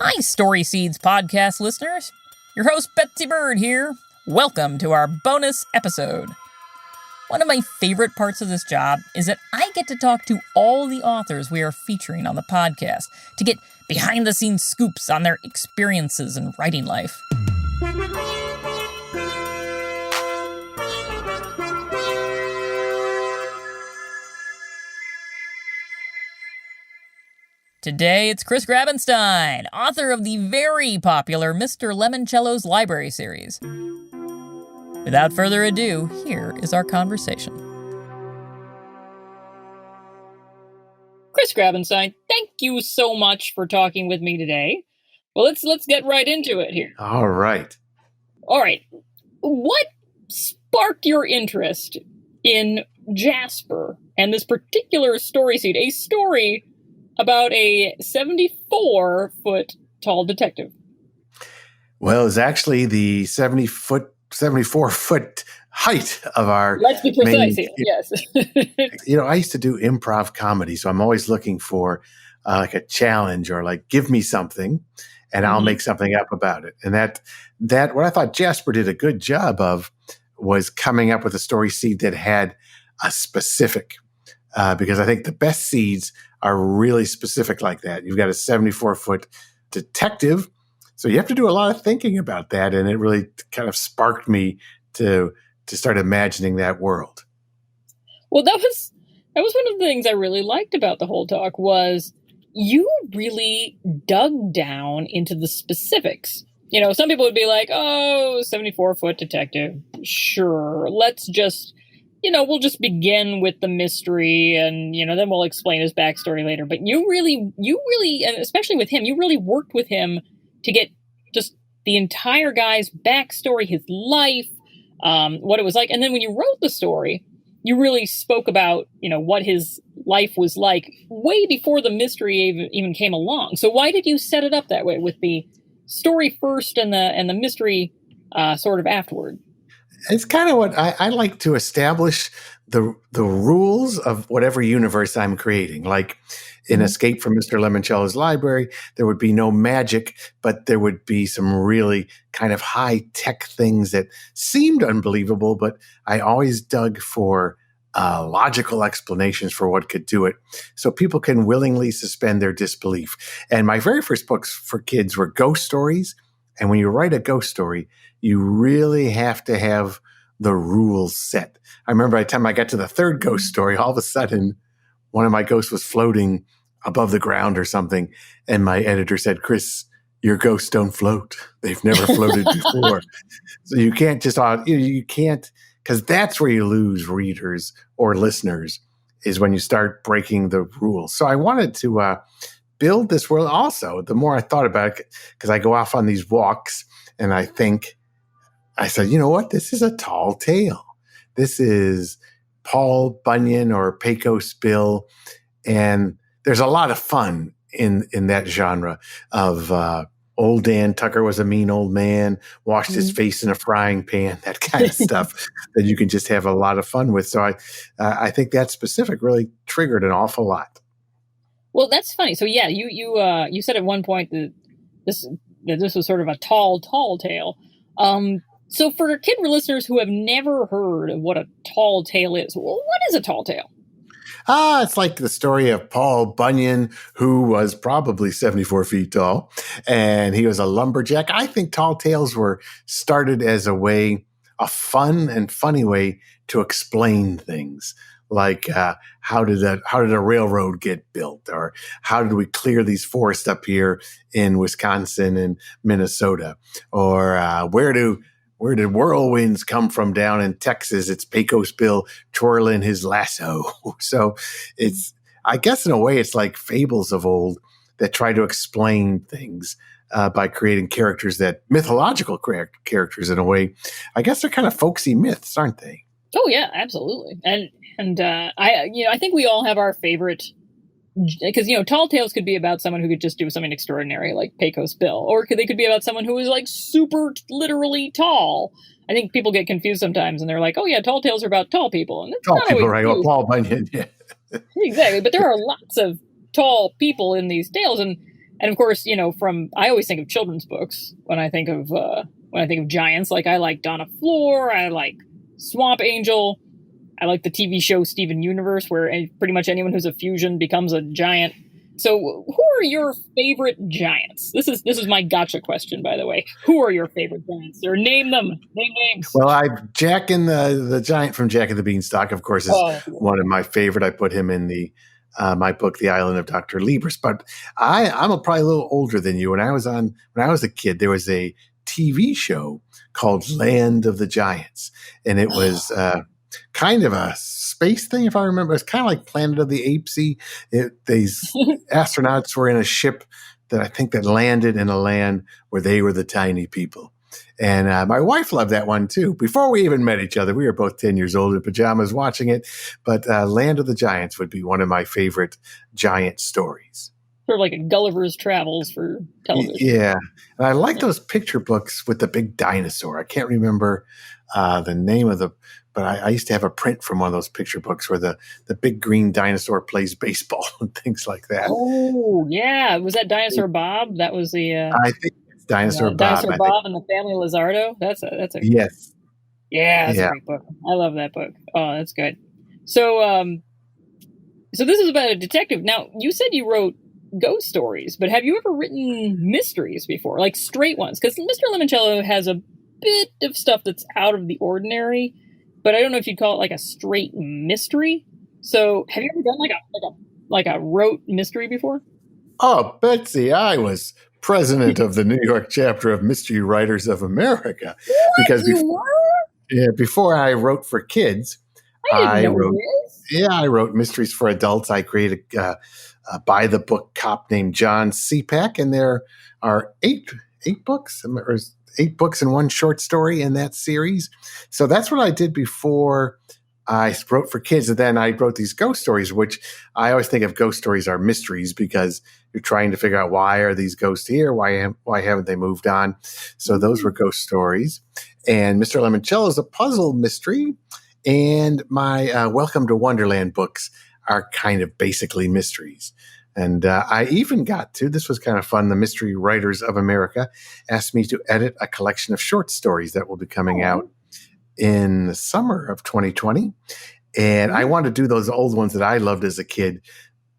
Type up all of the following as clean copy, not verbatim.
Hi, Story Seeds podcast listeners. Your host, Betsy Bird here. Welcome to our bonus episode. One of my favorite parts of this job is that I get to talk to all the authors we are featuring on the podcast to get behind-the-scenes scoops on their experiences in writing life. Today, it's Chris Grabenstein, author of the very popular Mr. Lemoncello's Library series. Without further ado, here is our conversation. Chris Grabenstein, thank you so much for talking with me today. Well, let's get right into it here. All right. What sparked your interest in Jasper and this particular story seed, a story about a 74-foot tall detective? Well, it's actually the 74-foot height of our... Let's be precise here, yes. I used to do improv comedy, so I'm always looking for like a challenge or like, give me something, and I'll make something up about it. And that what I thought Jasper did a good job of was coming up with a story seed that had a specific, because I think the best seeds are really specific like that. You've got a 74-foot detective, so you have to do a lot of thinking about that, and it really kind of sparked me to start imagining that world. Well, that was one of the things I really liked about the whole talk was you really dug down into the specifics. Some people would be like, 74-foot detective, sure, let's just... we'll just begin with the mystery and, then we'll explain his backstory later. But you really, and especially with him, you really worked with him to get just the entire guy's backstory, his life, what it was like. And then when you wrote the story, you really spoke about, what his life was like way before the mystery even came along. So why did you set it up that way with the story first and the mystery sort of afterward? It's kind of what I like to establish the rules of whatever universe I'm creating. Like in Escape from Mr. Lemoncello's Library, there would be no magic, but there would be some really kind of high-tech things that seemed unbelievable, but I always dug for logical explanations for what could do it, so people can willingly suspend their disbelief. And my very first books for kids were ghost stories. And when you write a ghost story, you really have to have the rules set. I remember by the time I got to the third ghost story, all of a sudden, one of my ghosts was floating above the ground or something. And my editor said, "Chris, your ghosts don't float. They've never floated before." So you can't just, you can't, because that's where you lose readers or listeners, is when you start breaking the rules. So I wanted to build this world also. The more I thought about it, because I go off on these walks and I said, you know what? This is a tall tale. This is Paul Bunyan or Pecos Bill. And there's a lot of fun in that genre of old Dan Tucker was a mean old man, washed his face in a frying pan, that kind of stuff that you can just have a lot of fun with. So I think that specific really triggered an awful lot. Well, that's funny. So yeah, you said at one point that this was sort of a tall tale. So for kid listeners who have never heard of what a tall tale is, well, what is a tall tale? It's like the story of Paul Bunyan, who was probably 74 feet tall, and he was a lumberjack. I think tall tales were started as a fun and funny way to explain things. Like how did a railroad get built, or how did we clear these forests up here in Wisconsin and Minnesota, or where did whirlwinds come from down in Texas? It's Pecos Bill twirling his lasso. So it's, I guess in a way, it's like fables of old that try to explain things by creating mythological characters in a way. I guess they're kind of folksy myths, aren't they? Oh yeah, absolutely. And I think we all have our favorite, because tall tales could be about someone who could just do something extraordinary like Pecos Bill, or they could be about someone who is like super literally tall. I think people get confused sometimes, and they're like, "Oh yeah, tall tales are about tall people." And tall people, right? Well, Paul Bunyan, yeah. Exactly, but there are lots of tall people in these tales, and And of course, I always think of children's books when I think of giants. Like I like Donna Floor, I like Swamp Angel, I like the TV show Steven Universe, where pretty much anyone who's a fusion becomes a giant. So, who are your favorite giants? This is my gotcha question, by the way. Who are your favorite giants? Or name them. Name names. Well, Jack and the giant from Jack and the Beanstalk, of course, is one of my favorite. I put him in my book, The Island of Dr. Libris. But I'm probably a little older than you. When I was a kid, there was a TV show called Land of the Giants, and it was kind of a space thing, if I remember. It's kind of like Planet of the Apes-y. These astronauts were in a ship that landed in a land where they were the tiny people. And my wife loved that one too. Before we even met each other, we were both 10 years old in pajamas watching it. But Land of the Giants would be one of my favorite giant stories. Sort of like a Gulliver's Travels for television. Yeah. And I like those picture books with the big dinosaur. I can't remember the name of but I used to have a print from one of those picture books where the big green dinosaur plays baseball and things like that. Oh, yeah. Was that Dinosaur Bob? That was the... I think it's Dinosaur Bob. Dinosaur Bob and the Family Lizardo? That's a... Yes. Yeah, that's a great book. I love that book. Oh, that's good. So this is about a detective. Now, you said you wrote ghost stories, but have you ever written mysteries before? Like straight ones? Because Mr. Lemoncello has a bit of stuff that's out of the ordinary, but I don't know if you'd call it like a straight mystery. So have you ever done like a rote mystery before? Oh, Betsy, I was president of the New York chapter of Mystery Writers of America. What? Because You were? before I wrote for kids, I didn't know this. Yeah, I wrote mysteries for adults. I created a by-the-book cop named John Seapack, and there are eight books, or 8 books and 1 short story in that series. So that's what I did before I wrote for kids. And then I wrote these ghost stories, which I always think of ghost stories are mysteries because you're trying to figure out why are these ghosts here? Why haven't they moved on? So those were ghost stories. And Mr. Lemoncello is a puzzle mystery. And my Welcome to Wonderland books are kind of basically mysteries. And I even got to, this was kind of fun, the Mystery Writers of America asked me to edit a collection of short stories that will be coming out in the summer of 2020. And I wanted to do those old ones that I loved as a kid,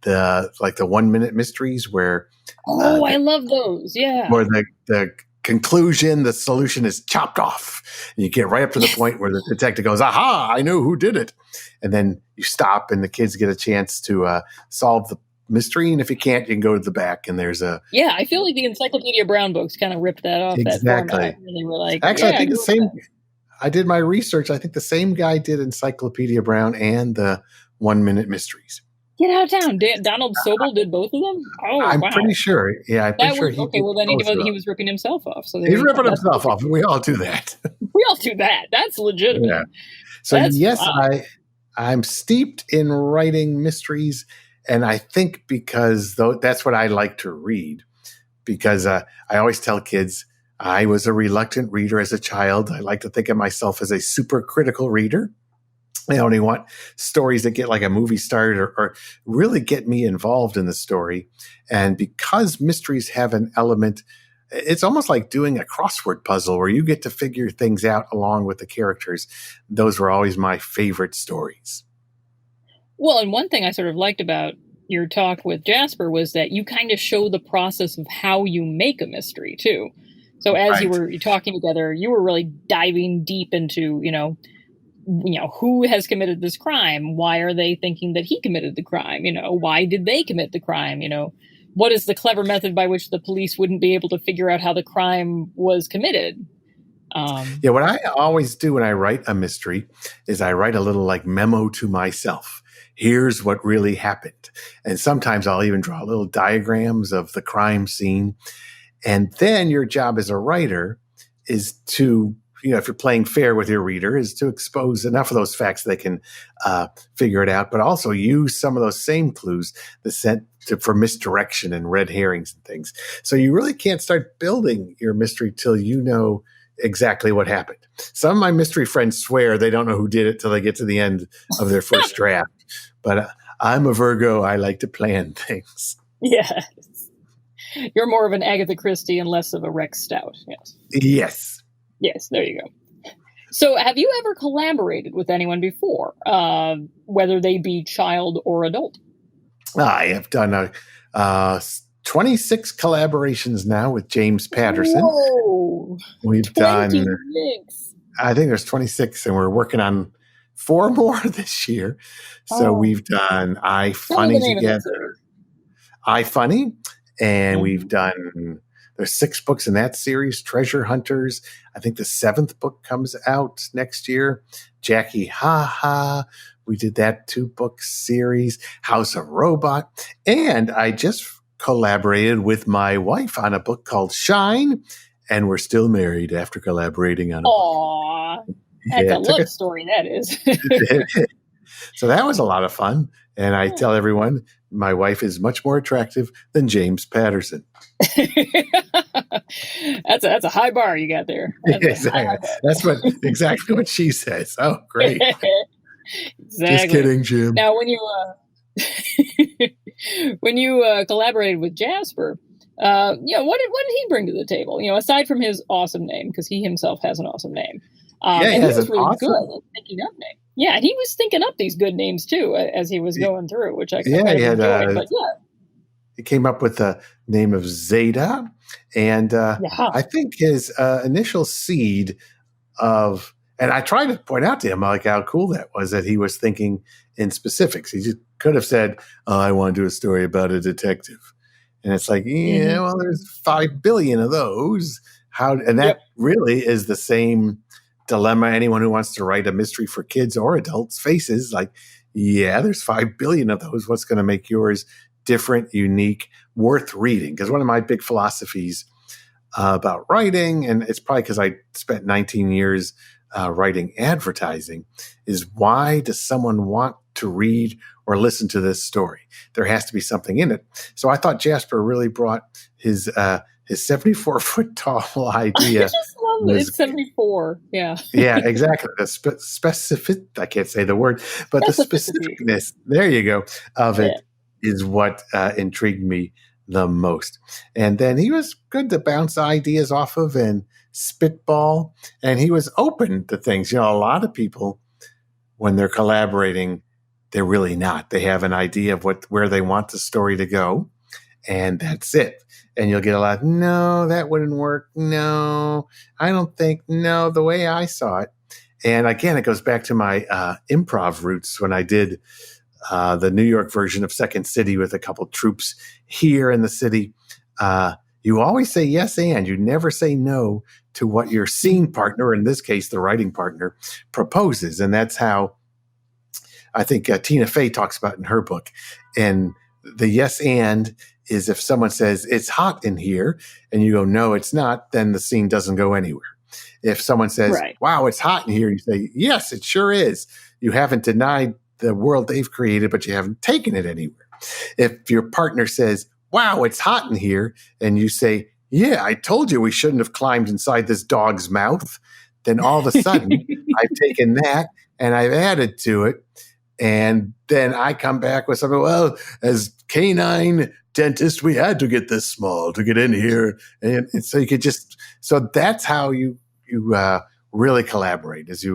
the 1-minute mysteries where... I love those, yeah. Where the conclusion, the solution is chopped off. And you get right up to the point where the detective goes, aha, I know who did it. And then you stop and the kids get a chance to solve the mystery, and if you can't, you can go to the back and there's a... Yeah, I feel like the Encyclopedia Brown books kind of ripped that off. Exactly. That format. And they were like, actually, I think the same... I did my research. I think the same guy did Encyclopedia Brown and the 1-minute mysteries. Get out of town. Donald Sobel did both of them? Oh, I'm pretty sure. Yeah, I'm pretty sure he okay, well, then he was ripping himself off. So he's ripping himself off. We all do that. We all do that. That's legitimate. Yeah. So, I'm steeped in writing mysteries. And I think because that's what I like to read, because I always tell kids I was a reluctant reader as a child. I like to think of myself as a super critical reader. I only want stories that get like a movie started or really get me involved in the story. And because mysteries have an element, it's almost like doing a crossword puzzle where you get to figure things out along with the characters. Those were always my favorite stories. Well, and one thing I sort of liked about your talk with Jasper was that you kind of show the process of how you make a mystery too. So as you were talking together, you were really diving deep into, who has committed this crime? Why are they thinking that he committed the crime? Why did they commit the crime? What is the clever method by which the police wouldn't be able to figure out how the crime was committed? What I always do when I write a mystery is I write a little like memo to myself. Here's what really happened. And sometimes I'll even draw little diagrams of the crime scene. And then your job as a writer is to, if you're playing fair with your reader, is to expose enough of those facts they can figure it out, but also use some of those same clues for misdirection and red herrings and things. So you really can't start building your mystery till you know exactly what happened. Some of my mystery friends swear they don't know who did it till they get to the end of their first draft. But I'm a Virgo. I like to plan things. Yes. You're more of an Agatha Christie and less of a Rex Stout. Yes. Yes. Yes, there you go. So have you ever collaborated with anyone before, whether they be child or adult? I have done 26 collaborations now with James Patterson. Whoa! We've 26. done, I think there's 26, and we're working on 4 more this year. So we've done iFunny together. iFunny, and we've done, there's 6 books in that series, Treasure Hunters. I think the 7th book comes out next year. Jackie Ha Ha. We did that 2-book series, House of Robot. And I just collaborated with my wife on a book called Shine, and we're still married after collaborating on a book. That's a love story, that is. So that was a lot of fun. And I tell everyone, my wife is much more attractive than James Patterson. That's a high bar you got there. That's exactly what she says. Oh, great. Exactly. Just kidding, Jim. Now, when you collaborated with Jasper, what did he bring to the table? Aside from his awesome name, because he himself has an awesome name. He was really good at thinking up names. Yeah, and he was thinking up these good names too as he was going through, which I kind of enjoyed. But he came up with the name of Zeta, and I think his initial seed of, and I tried to point out to him like how cool that was, that he was thinking in specifics. He just could have said, "Oh, I want to do a story about a detective," and it's like, well, there's 5 billion of those. And that really is the same dilemma anyone who wants to write a mystery for kids or adults faces. Like, there's 5 billion of those. What's going to make yours different, unique, worth reading? Because one of my big philosophies about writing, and it's probably because I spent 19 years writing advertising, is why does someone want to read or listen to this story? There has to be something in it. So I thought Jasper really brought his 74-foot tall idea. I just love it. It's 74. Yeah. Yeah, exactly. The specific, I can't say the word, but the specificness, there you go, of it is what intrigued me the most. And then he was good to bounce ideas off of and spitball, and he was open to things. A lot of people, when they're collaborating, they're really not. They have an idea of where they want the story to go, and that's it. And you'll get a lot, no, that wouldn't work. No, I don't think, no, the way I saw it. And again, it goes back to my improv roots when I did the New York version of Second City with a couple troops here in the city. You always say yes, and you never say no to what your scene partner, in this case, the writing partner, proposes. And that's how I think Tina Fey talks about in her book. And the yes and is if someone says it's hot in here and you go, no, it's not, then the scene doesn't go anywhere. If someone says, wow, it's hot in here, you say, yes, it sure is. You haven't denied the world they've created, but you haven't taken it anywhere. If your partner says, wow, it's hot in here, and you say, yeah, I told you we shouldn't have climbed inside this dog's mouth, then all of a sudden I've taken that and I've added to it. And then I come back with something, well, as canine dentist, we had to get this small to get in here. And so you could so that's how you really collaborate, is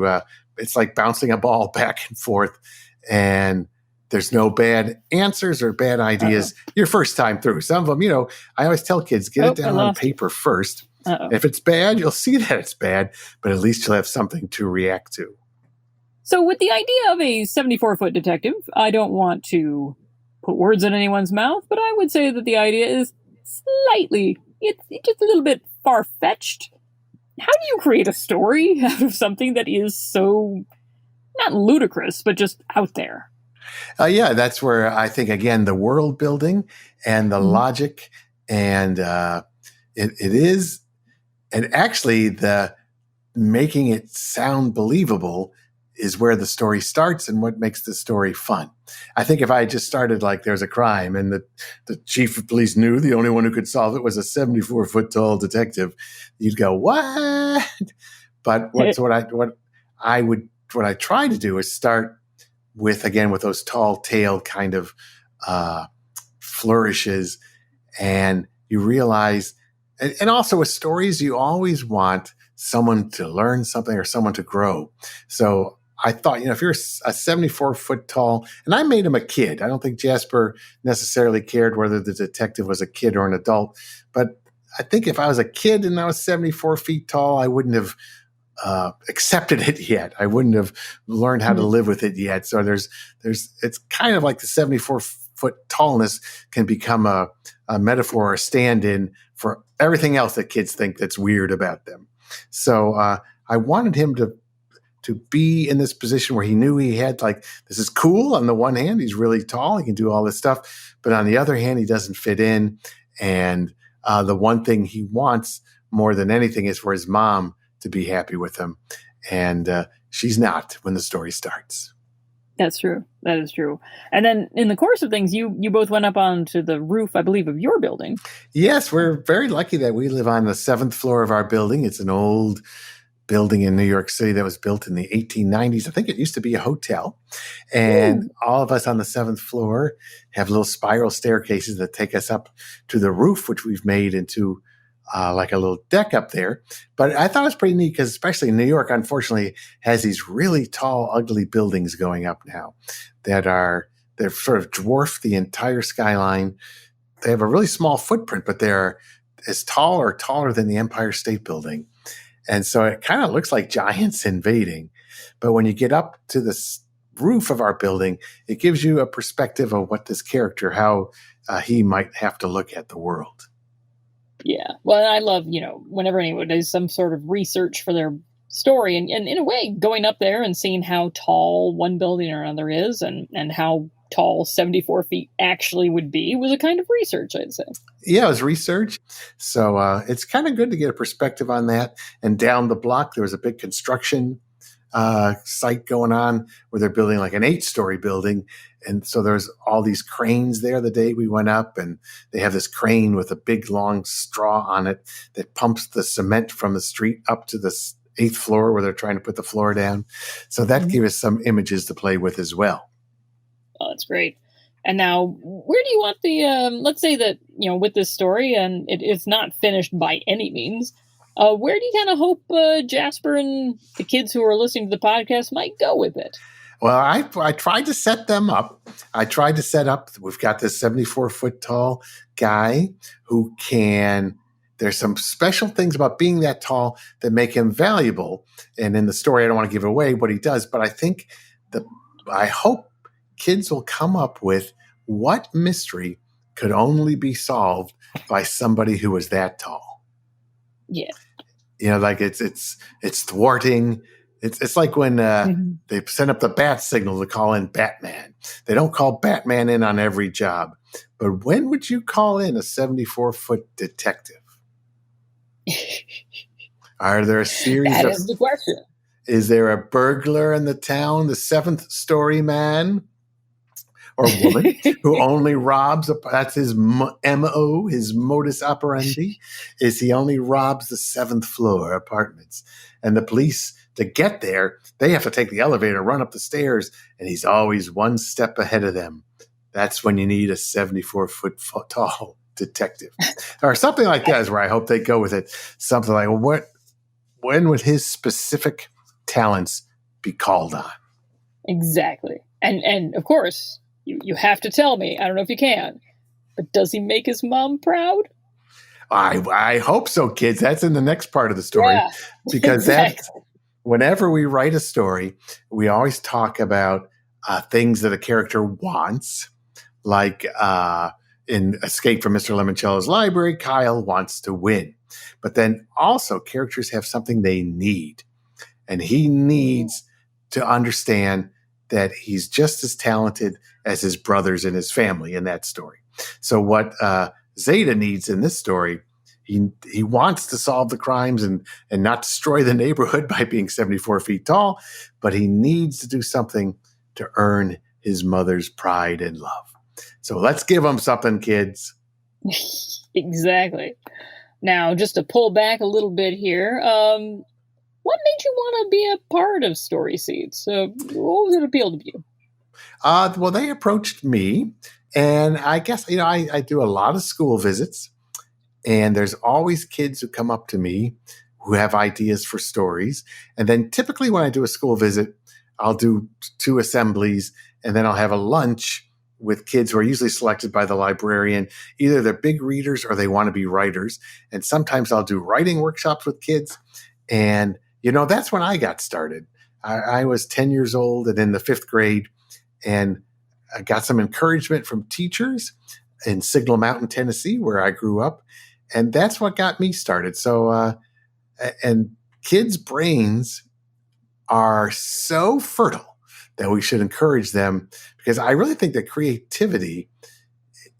it's like bouncing a ball back and forth, and there's no bad answers or bad ideas your first time through. Some of them, I always tell kids, get it down on paper first. If it's bad, you'll see that it's bad, but at least you'll have something to react to. So with the idea of a 74-foot detective, I don't want to put words in anyone's mouth, but I would say that the idea is it's just a little bit far-fetched. How do you create a story out of something that is so, not ludicrous, but just out there? That's where I think, again, the world building and the logic and it is, and actually the making it sound believable is where the story starts and what makes the story fun. I think if I just started like there's a crime and the chief of police knew the only one who could solve it was a 74-foot tall detective, you'd go, what? But what I try to do is start with those tall tale kind of flourishes and you realize, and also with stories, you always want someone to learn something or someone to grow. So I thought, if you're a 74-foot tall, and I made him a kid. I don't think Jasper necessarily cared whether the detective was a kid or an adult. But I think if I was a kid and I was 74 feet tall, I wouldn't have accepted it yet. I wouldn't have learned how to live with it yet. So it's kind of like the 74-foot tallness can become a metaphor or a stand-in for everything else that kids think that's weird about them. So I wanted him to be in this position where he knew he had, like, this is cool. On the one hand, he's really tall. He can do all this stuff. But on the other hand, he doesn't fit in. And the one thing he wants more than anything is for his mom to be happy with him. And she's not when the story starts. That's true. That is true. And then in the course of things, you both went up onto the roof, I believe, of your building. Yes, we're very lucky that we live on the 7th floor of our building. It's an old building in New York City that was built in the 1890s. I think it used to be a hotel. And all of us on the 7th floor have little spiral staircases that take us up to the roof, which we've made into like a little deck up there. But I thought it was pretty neat because especially New York, unfortunately, has these really tall, ugly buildings going up now they're sort of dwarf the entire skyline. They have a really small footprint, but they're as tall or taller than the Empire State Building. And so it kind of looks like giants invading. But when you get up to the roof of our building, it gives you a perspective of what this character, how he might have to look at the world. Yeah. Well, I love, whenever anyone does some sort of research for their story and in a way going up there and seeing how tall one building or another is and how tall 74 feet actually would be was a kind of research, I'd say. Yeah, it was research. So it's kind of good to get a perspective on that. And down the block, there was a big construction site going on where they're building like an 8-story building. And so there's all these cranes there the day we went up, and they have this crane with a big long straw on it that pumps the cement from the street up to the 8th floor where they're trying to put the floor down. So that gave us some images to play with as well. Oh, that's great. And now, where do you want the, let's say that, with this story, and it's not finished by any means, where do you kind of hope Jasper and the kids who are listening to the podcast might go with it? Well, I tried to set them up. We've got this 74-foot tall guy who there's some special things about being that tall that make him valuable. And in the story, I don't want to give away what he does, but I hope kids will come up with what mystery could only be solved by somebody who was that tall. Yeah. Like it's thwarting. It's like when they send up the bat signal to call in Batman. They don't call Batman in on every job. But when would you call in a 74-foot detective? Are there a series That is the question. Is there a burglar in the town, the 7th story man or woman who only robs? That's his MO, his modus operandi. Is he only robs the 7th floor apartments? And the police, to get there, they have to take the elevator, run up the stairs, and he's always one step ahead of them. That's when you need a 74-foot tall detective. Or something like that is where I hope they go with it. Something like, when would his specific talents be called on? Exactly. And of course, you have to tell me, I don't know if you can, but does he make his mom proud? I hope so, kids. That's in the next part of the story. Yeah, because exactly. Whenever we write a story, we always talk about things that a character wants, like in Escape from Mr. Lemoncello's Library, Kyle wants to win. But then also characters have something they need. And he needs to understand that he's just as talented as his brothers and his family in that story. So what Zeta needs in this story, he wants to solve the crimes and not destroy the neighborhood by being 74 feet tall, but he needs to do something to earn his mother's pride and love. So let's give him something, kids. Exactly. Now, just to pull back a little bit here, what made you want to be a part of Story Seeds? What was it appeal to you? Well, they approached me, and I guess, I do a lot of school visits, And there's always kids who come up to me who have ideas for stories. And then typically when I do a school visit, I'll do 2 assemblies, and then I'll have a lunch with kids who are usually selected by the librarian. Either they're big readers or they want to be writers. And sometimes I'll do writing workshops with kids. And, that's when I got started. I was 10 years old and in the 5th grade, and I got some encouragement from teachers in Signal Mountain, Tennessee, where I grew up. And that's what got me started. So, and kids' brains are so fertile that we should encourage them, because I really think that creativity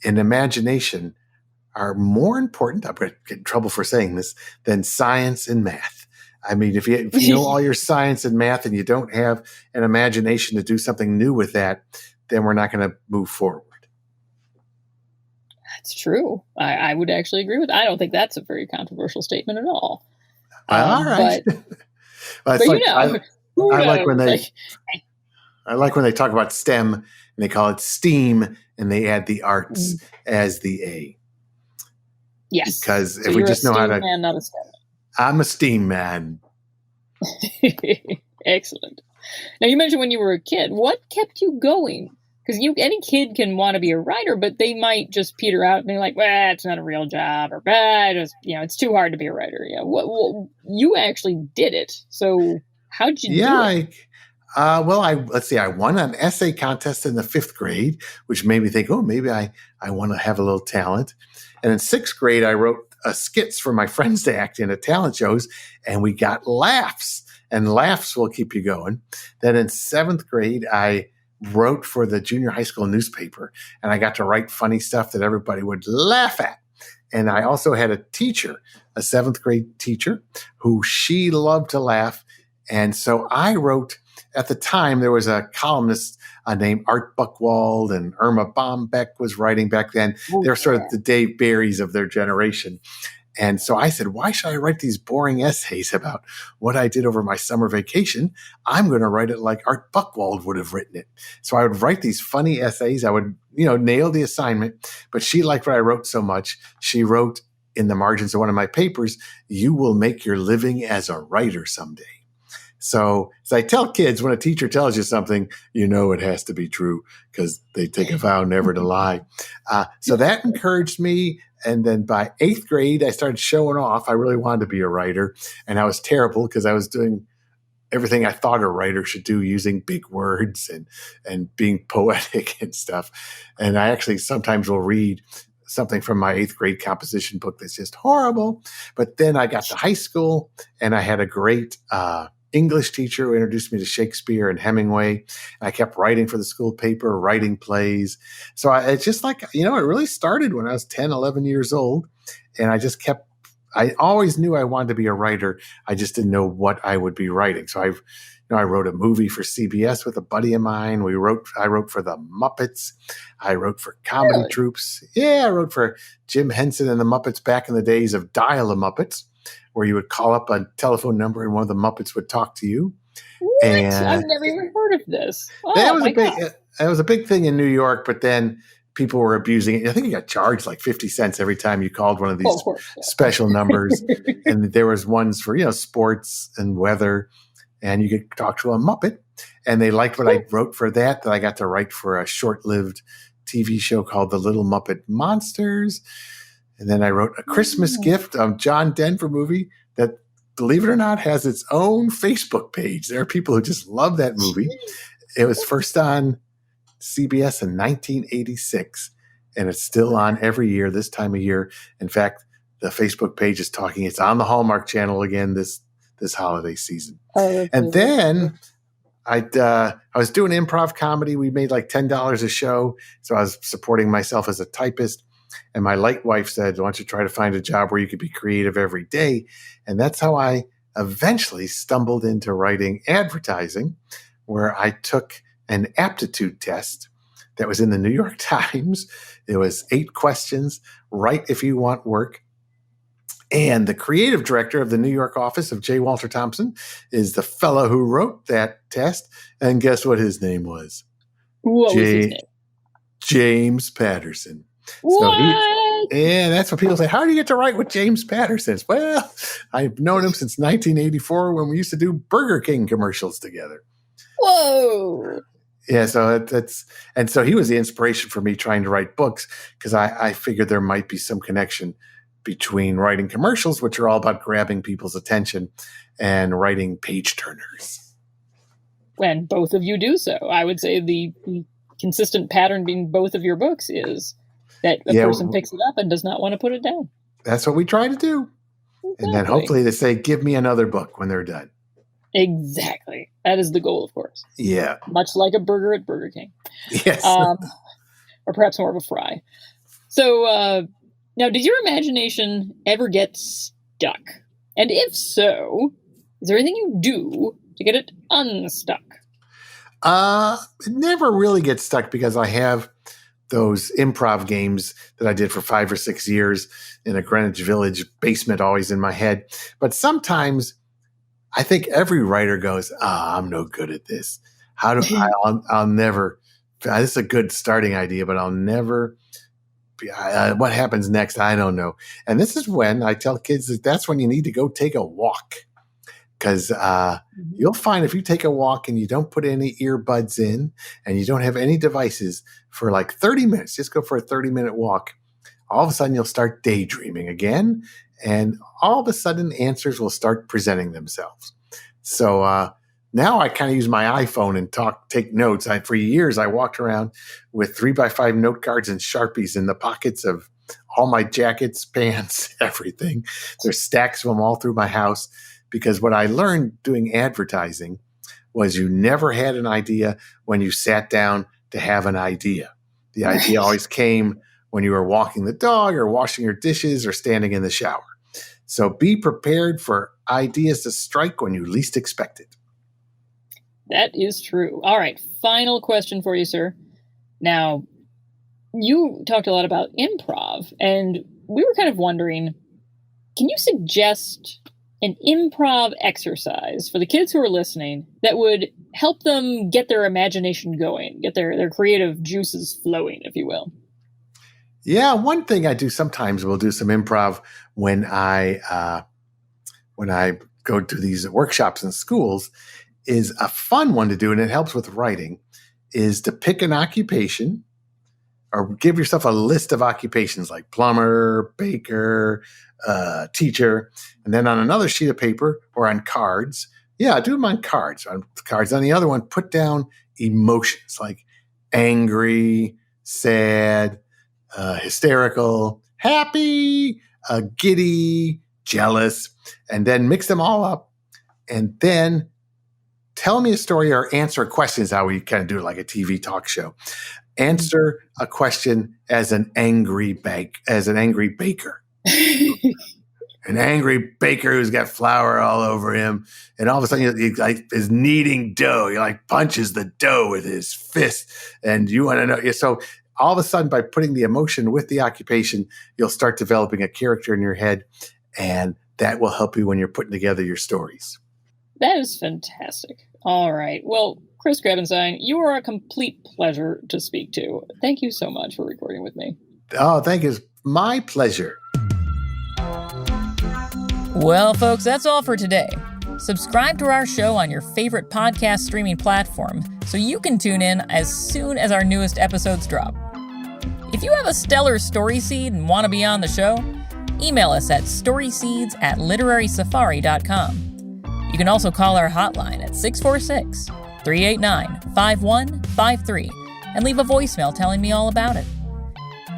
and imagination are more important, I'm going to get in trouble for saying this, than science and math. I mean, if you know all your science and math and you don't have an imagination to do something new with that, then we're not going to move forward. That's true. I would actually agree with that. I don't think that's a very controversial statement at all. All right. But I like when they talk about STEM and they call it STEAM and they add the arts as the A. Yes. Because if we just know how to, man, not a STEM. I'm a STEAM man. Excellent. Now, you mentioned when you were a kid, what kept you going? Because any kid can want to be a writer, but they might just peter out and be like, well, it's not a real job, or it's too hard to be a writer. Yeah, you actually did it. So how'd you do it? I won an essay contest in the 5th grade, which made me think, maybe I want to have a little talent. And in 6th grade, I wrote skits for my friends to act in at talent shows, and we got laughs, and laughs will keep you going. Then in 7th grade, I wrote for the junior high school newspaper, and I got to write funny stuff that everybody would laugh at. And I also had a teacher, a 7th grade teacher, who she loved to laugh. And so I wrote, at the time, there was a columnist named Art Buchwald, and Irma Bombeck was writing back then. They're sort of the Dave Barrys of their generation. And so I said, why should I write these boring essays about what I did over my summer vacation? I'm going to write it like Art Buchwald would have written it. So I would write these funny essays. I would, nail the assignment. But she liked what I wrote so much. She wrote in the margins of one of my papers, "You will make your living as a writer someday." So as I tell kids, when a teacher tells you something, it has to be true, because they take a vow never to lie. So that encouraged me. And then by 8th grade, I started showing off. I really wanted to be a writer, and I was terrible because I was doing everything I thought a writer should do, using big words and being poetic and stuff. And I actually sometimes will read something from my 8th grade composition book that's just horrible. But then I got to high school, and I had a great English teacher who introduced me to Shakespeare and Hemingway. I kept writing for the school paper, writing plays. So it's just like, it really started when I was 10, 11 years old. And I always knew I wanted to be a writer. I just didn't know what I would be writing. So I wrote a movie for CBS with a buddy of mine. I wrote for the Muppets. I wrote for comedy troupes. Yeah, I wrote for Jim Henson and the Muppets back in the days of Dial-A-Muppets, where you would call up a telephone number and one of the Muppets would talk to you. What? I've never even heard of this. It was a big thing in New York, but then people were abusing it. I think you got charged like 50 cents every time you called one of these special numbers. And there was ones for, sports and weather, and you could talk to a Muppet. And they liked what I wrote for that I got to write for a short-lived TV show called The Little Muppet Monsters. And then I wrote A Christmas Gift, John Denver movie that, believe it or not, has its own Facebook page. There are people who just love that movie. It was first on CBS in 1986, and it's still on every year, this time of year. In fact, the Facebook page is talking. It's on the Hallmark Channel again this holiday season. And then I was doing improv comedy. We made like $10 a show, so I was supporting myself as a typist. And my late wife said, "Why don't you try to find a job where you could be creative every day?" And that's how I eventually stumbled into writing advertising, where I took an aptitude test that was in the New York Times. It was 8 questions, write if you want work. And the creative director of the New York office of J. Walter Thompson is the fellow who wrote that test. And guess what his name was? What was his name? James Patterson. What? Yeah, that's what people say. How do you get to write with James Patterson? Well, I've known him since 1984 when we used to do Burger King commercials together. Whoa. Yeah, so and so he was the inspiration for me trying to write books because I figured there might be some connection between writing commercials, which are all about grabbing people's attention, and writing page turners. When both of you do so, I would say the consistent pattern being both of your books is that a person picks it up and does not want to put it down. That's what we try to do. Exactly. And then hopefully they say, give me another book when they're done. Exactly. That is the goal, of course. Yeah. Much like a burger at Burger King. Yes. Or perhaps more of a fry. So now, did your imagination ever get stuck? And if so, is there anything you do to get it unstuck? It never really gets stuck because I have those improv games that I did for 5 or 6 years in a Greenwich Village basement always in my head. But sometimes I think every writer goes, I'm no good at this. I'll never, this is a good starting idea, but I'll never, what happens next? I don't know. And this is when I tell kids that's when you need to go take a walk. Because you'll find if you take a walk and you don't put any earbuds in and you don't have any devices for like 30 minutes, just go for a 30-minute walk, all of a sudden you'll start daydreaming again. And all of a sudden answers will start presenting themselves. So now I kind of use my iPhone and take notes. For years, I walked around with 3x5 note cards and Sharpies in the pockets of all my jackets, pants, everything. There's stacks of them all through my house. Because what I learned doing advertising was you never had an idea when you sat down to have an idea. The idea always came when you were walking the dog or washing your dishes or standing in the shower. So be prepared for ideas to strike when you least expect it. That is true. All right. Final question for you, sir. Now, you talked a lot about improv, and we were kind of wondering, can you suggest an improv exercise for the kids who are listening that would help them get their imagination going, get their creative juices flowing, if you will? Yeah, one thing I do sometimes, we'll do some improv when I go to these workshops in schools, is a fun one to do, and it helps with writing, is to pick an occupation or give yourself a list of occupations like plumber, baker, teacher, and then on another sheet of paper or on cards. Yeah, do them on cards. On cards. On the other one, put down emotions like angry, sad, hysterical, happy, giddy, jealous, and then mix them all up. And then tell me a story or answer a question is how we kind of do it like a TV talk show. Answer a question as an angry baker. An angry baker who's got flour all over him, and all of a sudden he is kneading dough. He punches the dough with his fist, and you want to know. So all of a sudden, by putting the emotion with the occupation, you'll start developing a character in your head, and that will help you when you're putting together your stories. That is fantastic. All right. Well, Chris Grabenstein, you are a complete pleasure to speak to. Thank you so much for recording with me. Oh, thank you. It's my pleasure. Well, folks, that's all for today. Subscribe to our show on your favorite podcast streaming platform so you can tune in as soon as our newest episodes drop. If you have a stellar story seed and want to be on the show, email us at storyseeds@literarysafari.com. You can also call our hotline at 646-389-5153 and leave a voicemail telling me all about it.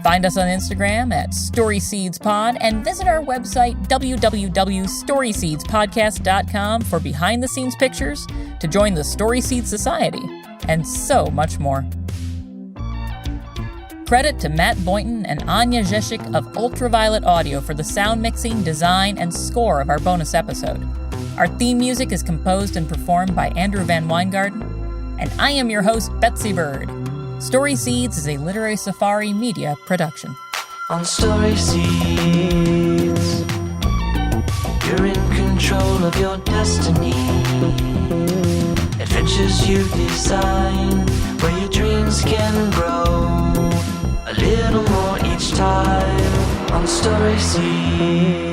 Find us on Instagram at StorySeedsPod and visit our website www.storyseedspodcast.com for behind-the-scenes pictures, to join the Story Seeds Society, and so much more. Credit to Matt Boynton and Anya Zeshik of Ultraviolet Audio for the sound mixing, design, and score of our bonus episode. Our theme music is composed and performed by Andrew Van Weingarten, and I am your host, Betsy Bird. Story Seeds is a Literary Safari media production. On Story Seeds, you're in control of your destiny. Adventures you design, where your dreams can grow a little more each time. story seeds.